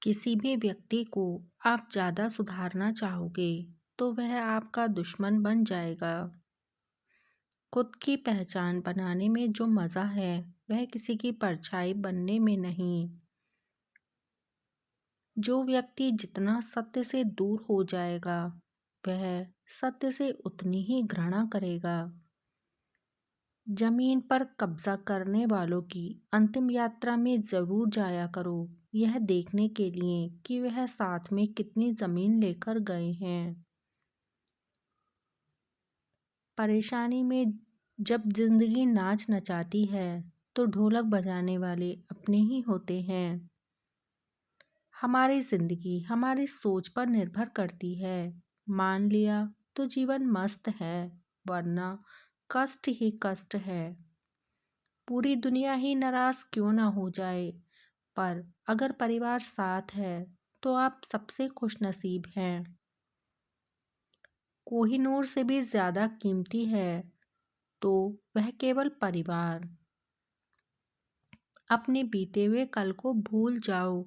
किसी भी व्यक्ति को आप ज़्यादा सुधारना चाहोगे तो वह आपका दुश्मन बन जाएगा। खुद की पहचान बनाने में जो मज़ा है वह किसी की परछाई बनने में नहीं। जो व्यक्ति जितना सत्य से दूर हो जाएगा वह सत्य से उतनी ही घृणा करेगा। जमीन पर कब्जा करने वालों की अंतिम यात्रा में जरूर जाया करो, यह देखने के लिए कि वह साथ में कितनी जमीन लेकर गए हैं। परेशानी में जब जिंदगी नाच नचाती है तो ढोलक बजाने वाले अपने ही होते हैं। हमारी जिंदगी हमारी सोच पर निर्भर करती है। मान लिया तो जीवन मस्त है, वरना कष्ट ही कष्ट है। पूरी दुनिया ही नाराज क्यों ना हो जाए, पर अगर परिवार साथ है तो आप सबसे खुशनसीब हैं। कोहिनूर से भी ज्यादा कीमती है तो वह केवल परिवार। अपने बीते हुए कल को भूल जाओ,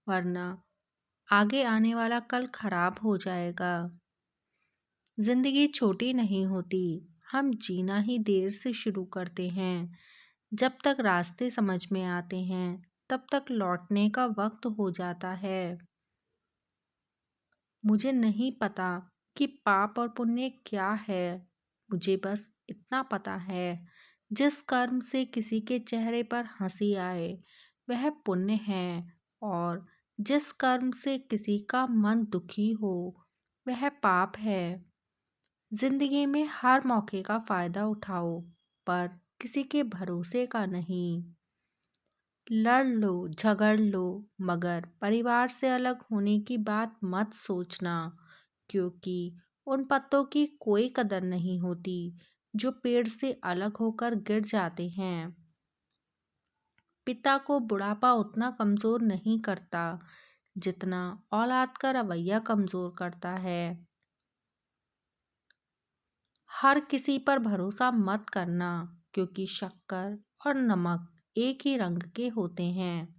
वरना आगे आने वाला कल खराब हो जाएगा। जिंदगी छोटी नहीं होती, हम जीना ही देर से शुरू करते हैं। जब तक रास्ते समझ में आते हैं तब तक लौटने का वक्त हो जाता है। मुझे नहीं पता कि पाप और पुण्य क्या है, मुझे बस इतना पता है जिस कर्म से किसी के चेहरे पर हंसी आए वह पुण्य है, और जिस कर्म से किसी का मन दुखी हो वह पाप है। जिंदगी में हर मौके का फायदा उठाओ, पर किसी के भरोसे का नहीं। लड़ लो झगड़ लो, मगर परिवार से अलग होने की बात मत सोचना, क्योंकि उन पत्तों की कोई कदर नहीं होती जो पेड़ से अलग होकर गिर जाते हैं। पिता को बुढ़ापा उतना कमजोर नहीं करता जितना औलाद का रवैया कमजोर करता है। हर किसी पर भरोसा मत करना, क्योंकि शक्कर और नमक एक ही रंग के होते हैं।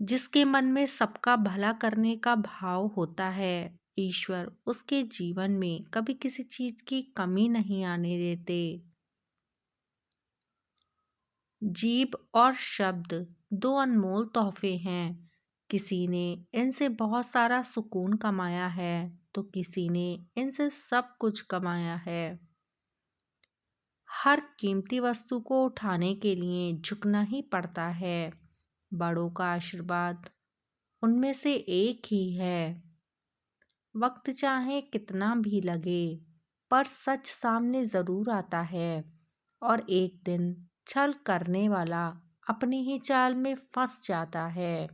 जिसके मन में सबका भला करने का भाव होता है, ईश्वर उसके जीवन में कभी किसी चीज की कमी नहीं आने देते। जीभ और शब्द दो अनमोल तोहफे हैं। किसी ने इनसे बहुत सारा सुकून कमाया है तो किसी ने इनसे सब कुछ कमाया है। हर कीमती वस्तु को उठाने के लिए झुकना ही पड़ता है। बड़ों का आशीर्वाद उनमें से एक ही है। वक्त चाहे कितना भी लगे, पर सच सामने जरूर आता है, और एक दिन छल करने वाला अपनी ही चाल में फंस जाता है।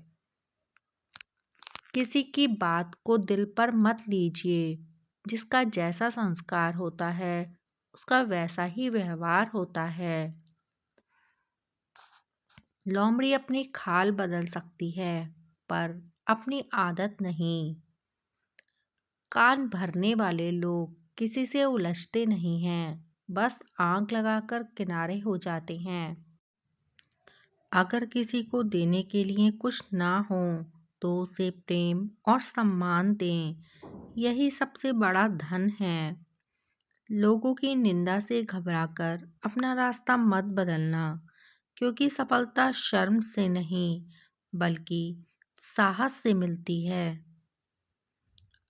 किसी की बात को दिल पर मत लीजिए। जिसका जैसा संस्कार होता है उसका वैसा ही व्यवहार होता है। लोमड़ी अपनी खाल बदल सकती है, पर अपनी आदत नहीं। कान भरने वाले लोग किसी से उलझते नहीं हैं, बस आंख लगाकर किनारे हो जाते हैं। अगर किसी को देने के लिए कुछ ना हो तो उसे प्रेम और सम्मान दें, यही सबसे बड़ा धन है। लोगों की निंदा से घबराकर अपना रास्ता मत बदलना, क्योंकि सफलता शर्म से नहीं बल्कि साहस से मिलती है।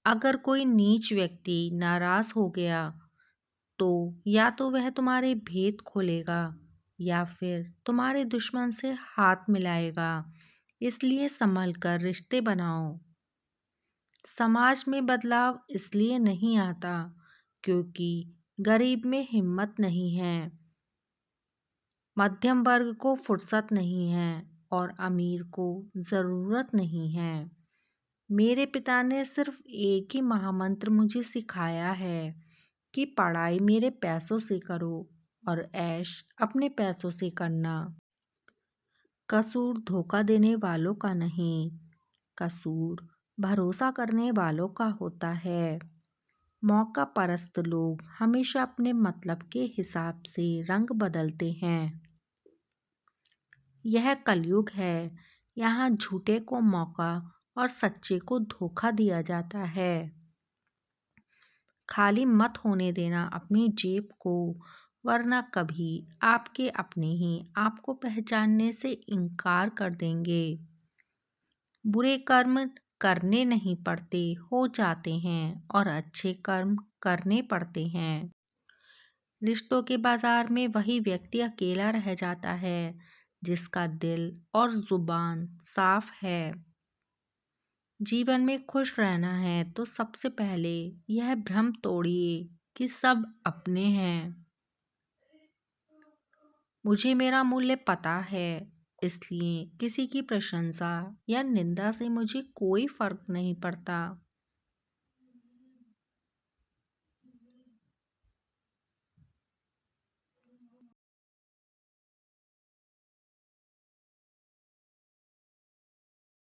अगर कोई नीच व्यक्ति नाराज हो गया तो या तो वह तुम्हारे भेद खोलेगा या फिर तुम्हारे दुश्मन से हाथ मिलाएगा। इसलिए संभल कर रिश्ते बनाओ। समाज में बदलाव इसलिए नहीं आता क्योंकि गरीब में हिम्मत नहीं है, मध्यम वर्ग को फुर्सत नहीं है, और अमीर को ज़रूरत नहीं है। मेरे पिता ने सिर्फ एक ही महामंत्र मुझे सिखाया है कि पढ़ाई मेरे पैसों से करो और ऐश अपने पैसों से करना। कसूर धोखा देने वालों का नहीं, कसूर भरोसा करने वालों का होता है। मौका परस्त लोग हमेशा अपने मतलब के हिसाब से रंग बदलते हैं। यह कलयुग है, यहाँ झूठे को मौका और सच्चे को धोखा दिया जाता है। खाली मत होने देना अपनी जेब को, वरना कभी आपके अपने ही आपको पहचानने से इनकार कर देंगे। बुरे कर्म करने नहीं पड़ते, हो जाते हैं, और अच्छे कर्म करने पड़ते हैं। रिश्तों के बाजार में वही व्यक्ति अकेला रह जाता है जिसका दिल और जुबान साफ है। जीवन में खुश रहना है तो सबसे पहले यह भ्रम तोड़िए कि सब अपने हैं। मुझे मेरा मूल्य पता है, इसलिए किसी की प्रशंसा या निंदा से मुझे कोई फर्क नहीं पड़ता।